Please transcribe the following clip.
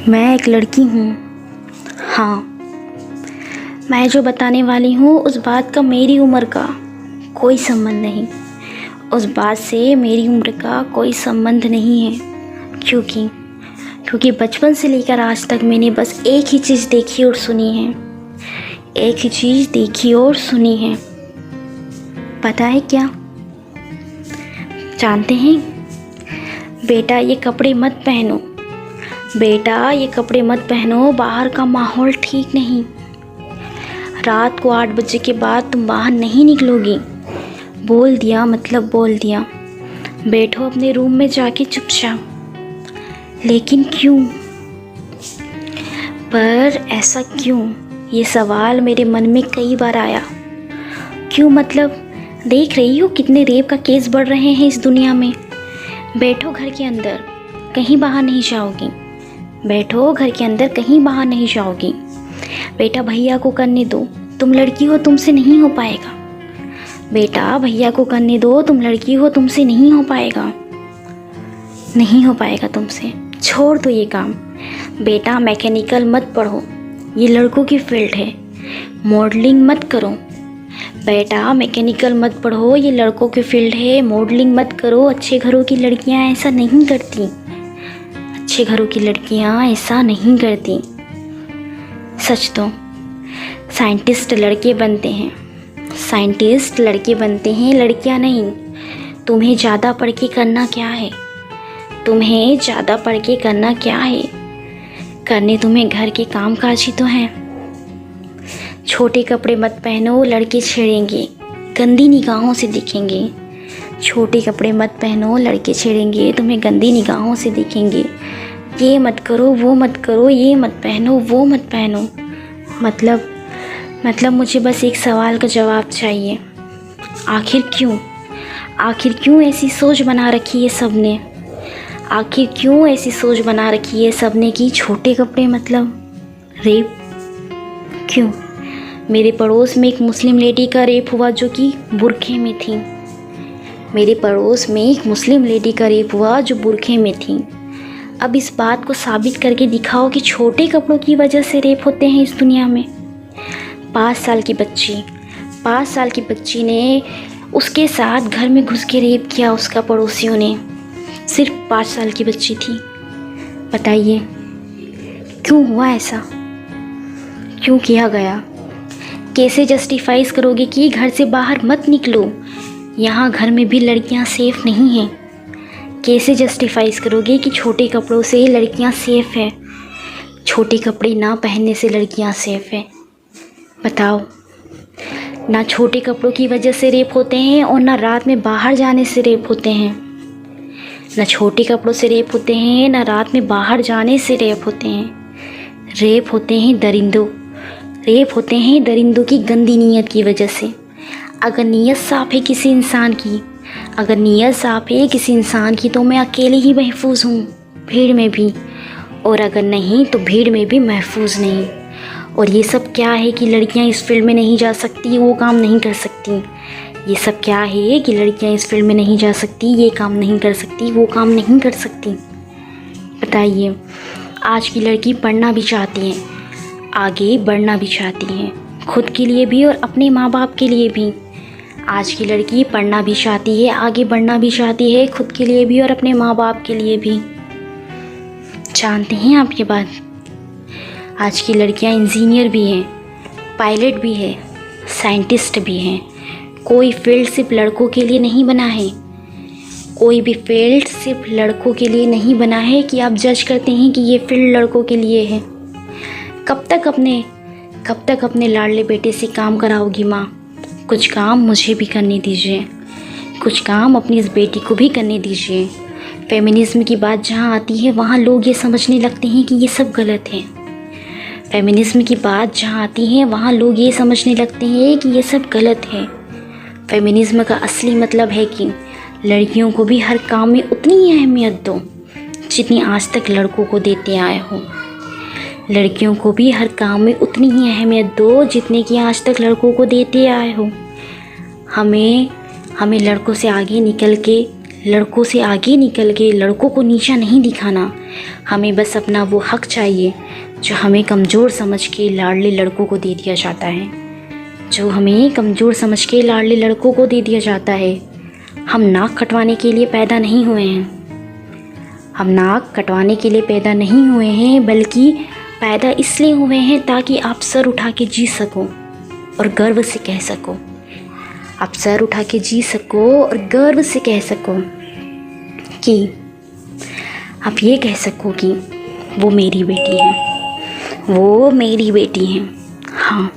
मैं एक लड़की हूँ। हाँ, मैं जो बताने वाली हूँ उस बात का मेरी उम्र का कोई संबंध नहीं। उस बात से मेरी उम्र का कोई संबंध नहीं है। क्योंकि बचपन से लेकर आज तक मैंने बस एक ही चीज़ देखी और सुनी है। एक ही चीज़ देखी और सुनी है। पता है क्या? जानते हैं? बेटा ये कपड़े मत पहनो। बेटा ये कपड़े मत पहनो, बाहर का माहौल ठीक नहीं। रात को 8 बजे के बाद तुम बाहर नहीं निकलोगी। बोल दिया मतलब बोल दिया। बैठो अपने रूम में जाके चुपचाप। लेकिन क्यों? पर ऐसा क्यों? ये सवाल मेरे मन में कई बार आया। क्यों मतलब? देख रही हो कितने रेप का केस बढ़ रहे हैं इस दुनिया में। बैठो घर के अंदर, कहीं बाहर नहीं जाओगी। बैठो घर के अंदर, कहीं बाहर नहीं जाओगी। बेटा भैया को करने दो, तुम लड़की हो, तुमसे नहीं हो पाएगा। बेटा भैया को करने दो, तुम लड़की हो, तुमसे नहीं हो पाएगा। नहीं हो पाएगा तुमसे, छोड़ दो ये काम। बेटा मैकेनिकल मत पढ़ो, ये लड़कों की फील्ड है। मॉडलिंग मत करो। बेटा मैकेनिकल मत पढ़ो, ये लड़कों की फील्ड है। मॉडलिंग मत करो, अच्छे घरों की लड़कियां ऐसा नहीं करती। अच्छे घरों की लड़कियां ऐसा नहीं करती। सच तो साइंटिस्ट लड़के बनते हैं। साइंटिस्ट लड़के बनते हैं, लड़कियां नहीं। तुम्हें ज़्यादा पढ़ के करना क्या है? तुम्हें ज़्यादा पढ़ के करना क्या है? करने तुम्हें घर के काम काज ही तो हैं। छोटे कपड़े मत पहनो, लड़के छेड़ेंगे, गंदी निगाहों से देखेंगे। छोटे कपड़े मत पहनो, लड़के छेड़ेंगे, तुम्हें गंदी निगाहों से देखेंगे। ये मत करो, वो मत करो, ये मत पहनो, वो मत पहनो। मतलब मुझे बस एक सवाल का जवाब चाहिए। आखिर क्यों? आखिर क्यों ऐसी सोच बना रखी है सबने? आखिर क्यों ऐसी सोच बना रखी है सबने कि छोटे कपड़े मतलब रेप? क्यों? मेरे पड़ोस में एक मुस्लिम लेडी का रेप हुआ जो कि बुर्खे में थी। मेरे पड़ोस में एक मुस्लिम लेडी का रेप हुआ जो बुर्खे में थी। अब इस बात को साबित करके दिखाओ कि छोटे कपड़ों की वजह से रेप होते हैं इस दुनिया में। 5 साल की बच्ची ने उसके साथ घर में घुस के रेप किया उसका पड़ोसियों ने। सिर्फ 5 साल की बच्ची थी। बताइए क्यों हुआ ऐसा? क्यों किया गया? कैसे जस्टिफाइज करोगे कि घर से बाहर मत निकलो, यहाँ घर में भी लड़कियाँ सेफ़ नहीं हैं? कैसे जस्टिफाइज करोगे कि छोटे कपड़ों से लड़कियाँ सेफ़ हैं, छोटे कपड़े ना पहनने से लड़कियाँ सेफ़ हैं? बताओ। ना छोटे कपड़ों की वजह से रेप होते हैं और ना रात में बाहर जाने से रेप होते हैं। ना छोटे कपड़ों से रेप होते हैं, ना रात में बाहर जाने से रेप होते हैं। रेप होते हैं दरिंदों। रेप होते हैं दरिंदों की गंदी नीयत की वजह से। अगर नीयत साफ़ है किसी इंसान की, अगर नीयत साफ़ है किसी इंसान की तो मैं अकेले ही महफूज हूँ, भीड़ में भी। और अगर नहीं तो भीड़ में भी महफूज नहीं। और ये सब क्या है कि लड़कियाँ इस फील्ड में नहीं जा सकती, वो काम नहीं कर सकती। ये सब क्या है कि लड़कियाँ इस फील्ड में नहीं जा सकती, ये काम नहीं कर सकती, वो काम नहीं कर सकती। बताइए, आज की लड़की पढ़ना भी चाहती हैं, आगे बढ़ना भी चाहती हैं, खुद के लिए भी और अपने माँ बाप के लिए भी। आज की लड़की पढ़ना भी चाहती है, आगे बढ़ना भी चाहती है, खुद के लिए भी और अपने माँ बाप के लिए भी। जानते हैं आप ये बात? आज की लड़कियां इंजीनियर भी हैं, पायलट भी है, साइंटिस्ट भी हैं। कोई फील्ड सिर्फ लड़कों के लिए नहीं बना है। कोई भी फील्ड सिर्फ लड़कों के लिए नहीं बना है कि आप जज करते हैं कि ये फील्ड लड़कों के लिए है। कब तक अपने लाडले बेटे से काम कराओगी माँ? कुछ काम मुझे भी करने दीजिए, कुछ काम अपनी इस बेटी को भी करने दीजिए। फेमिनिज्म की बात जहाँ आती है वहाँ लोग ये समझने लगते हैं कि ये सब गलत है। फेमिनिज्म की बात जहाँ आती है वहाँ लोग ये समझने लगते हैं कि ये सब गलत है। फेमिनिज्म का असली मतलब है कि लड़कियों को भी हर काम में उतनी ही अहमियत दो जितनी आज तक लड़कों को देते आए हो। लड़कियों को भी हर काम में उतनी ही अहमियत दो जितने कि आज तक लड़कों को देते आए हो। हमें लड़कों से आगे निकल के लड़कों से आगे निकल के लड़कों को नीचा नहीं दिखाना। हमें बस अपना वो हक चाहिए जो हमें कमज़ोर समझ के लाडले लड़कों को दे दिया जाता है, जो हमें कमज़ोर समझ के लाडले लड़कों को दे दिया जाता है। हम नाक कटवाने के लिए पैदा नहीं हुए हैं। हम नाक कटवाने के लिए पैदा नहीं हुए हैं, बल्कि पैदा इसलिए हुए हैं ताकि आप सर उठा के जी सको और गर्व से कह सको। आप सर उठा के जी सको और गर्व से कह सको कि आप ये कह सको कि वो मेरी बेटी है, वो मेरी बेटी है। हाँ,